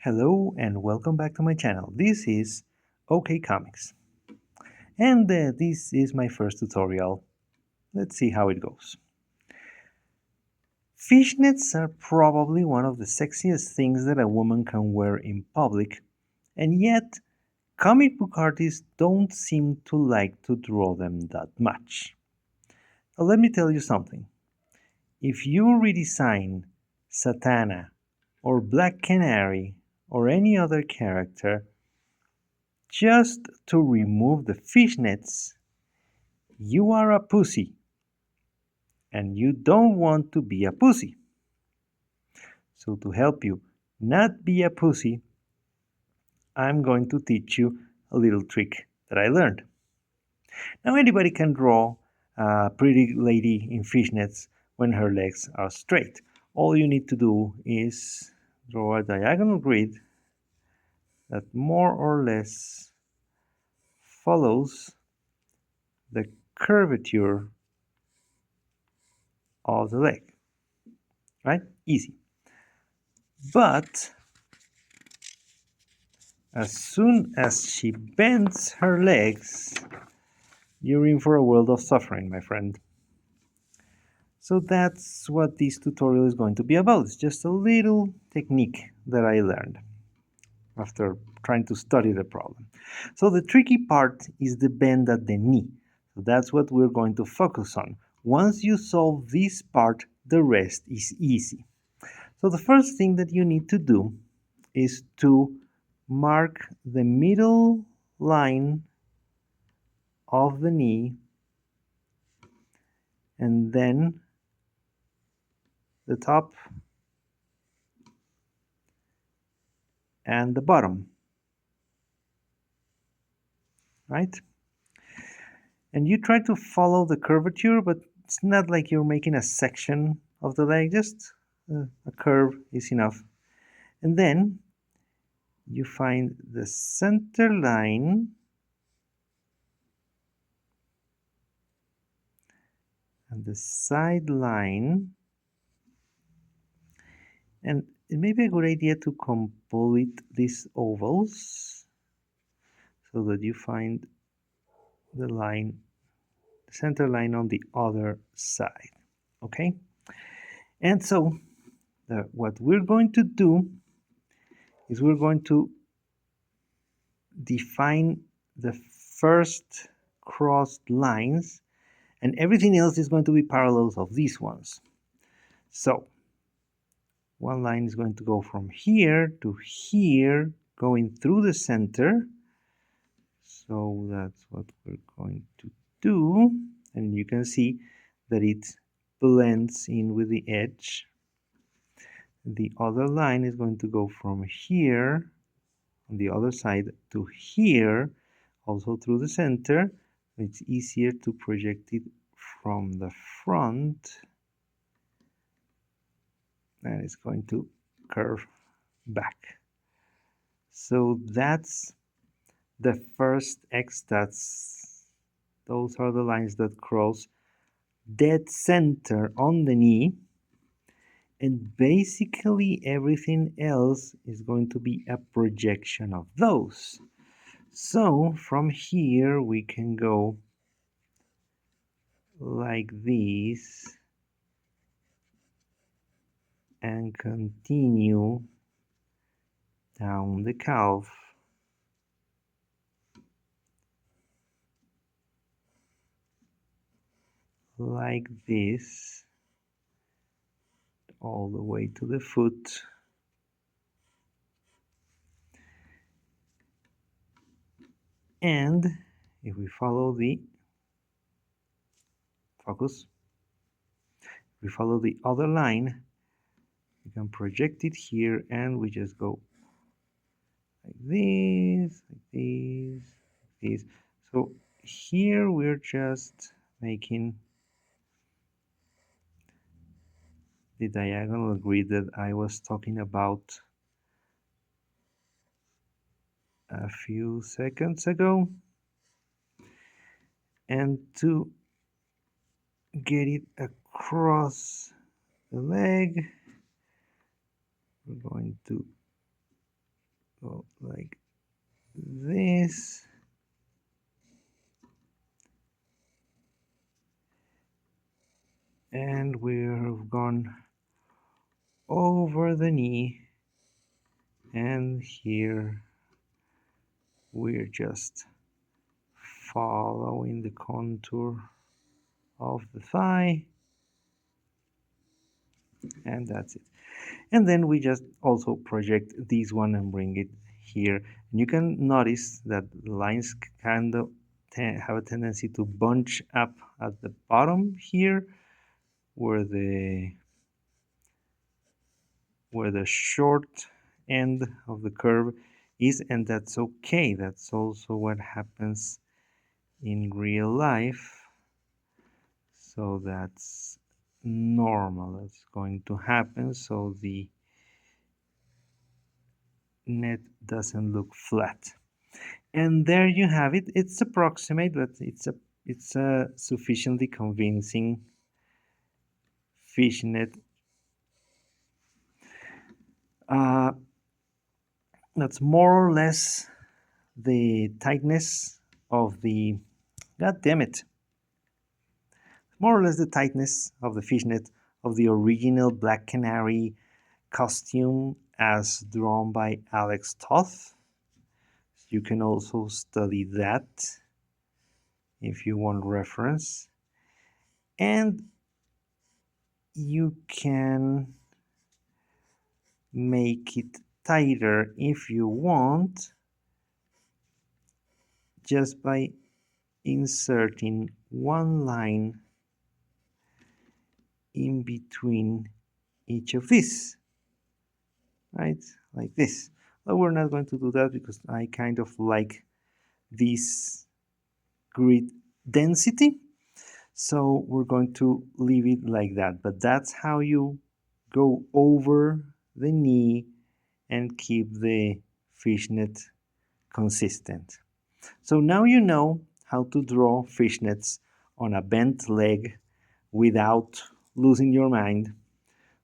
Hello and welcome back to my channel. This is OK Comics and this is my first tutorial. Let's see how it goes. Fishnets are probably one of the sexiest things that a woman can wear in public, and yet comic book artists don't seem to like to draw them that much. Now let me tell you something. If you redesign Satana or Black Canary or any other character just to remove the fishnets, you are a pussy, and you don't want to be a pussy. So to help you not be a pussy, I'm going to teach you a little trick that I learned. Now anybody can draw a pretty lady in fishnets when her legs are straight. All you need to do is draw a diagonal grid that more or less follows the curvature of the leg. Right? Easy. But as soon as she bends her legs, you're in for a world of suffering, my friend. So that's what this tutorial is going to be about. It's just a little technique that I learned after trying to study the problem. So the tricky part is the bend at the knee. So that's what we're going to focus on. Once you solve this part, the rest is easy. So the first thing that you need to do is to mark the middle line of the knee and then the top and the bottom, right? And you try to follow the curvature, but it's not like you're making a section of the leg, just a curve is enough. And then you find the center line and the side line, and it may be a good idea to complete these ovals so that you find the line, the center line on the other side. Okay? And so what we're going to do is we're going to define the first crossed lines, and everything else is going to be parallels of these ones. So one line is going to go from here to here, going through the center. So that's what we're going to do, and you can see that it blends in with the edge. The other line is going to go from here on the other side to here, also through the center. It's easier to project it from the front, and it's going to curve back. So that's the first X. Those are the lines that cross dead center on the knee, and basically everything else is going to be a projection of those. So from here we can go like this and continue down the calf like this all the way to the foot. And if we follow the focus, we follow the other line, we can project it here, and we just go like this, like this, like this. So here we're just making the diagonal grid that I was talking about a few seconds ago. And to get it across the leg, we're going to go like this. And we've gone over the knee, and here we're just following the contour of the thigh, and that's it. And then we just also project this one and bring it here, and you can notice that the lines kind of have a tendency to bunch up at the bottom here, where the short end of the curve is, and that's okay. That's also what happens in real life, so that's normal. That's going to happen, so the net doesn't look flat. And there you have it. It's approximate, but it's a sufficiently convincing fishnet. Uh, that's more or less the tightness of the, god damn it, more or less the tightness of the fishnet of the original Black Canary costume as drawn by Alex Toth. You can also study that if you want reference. And you can make it tighter if you want, just by inserting one line in between each of these, right? Like this. But we're not going to do that because I kind of like this grid density. So we're going to leave it like that. But that's how you go over the knee and keep the fishnet consistent. So now you know how to draw fishnets on a bent leg without losing your mind.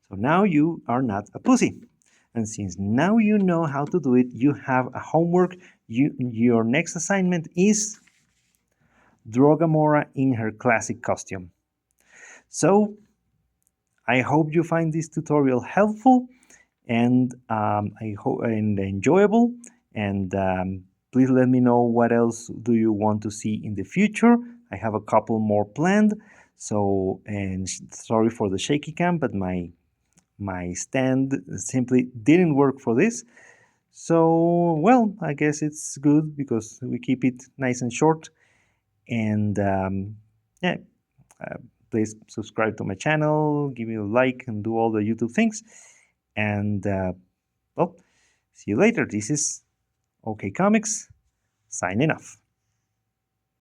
So now you are not a pussy. And since now you know how to do it, you have a homework. Your next assignment is draw Gamora in her classic costume. So I hope you find this tutorial helpful and I hope and enjoyable. And please let me know what else do you want to see in the future. I have a couple more planned. So, and sorry for the shaky cam, but my stand simply didn't work for this. So, well, I guess it's good because we keep it nice and short. And yeah, uh, please subscribe to my channel, give me a like, and do all the YouTube things. And well, see you later. This is OK Comics signing off.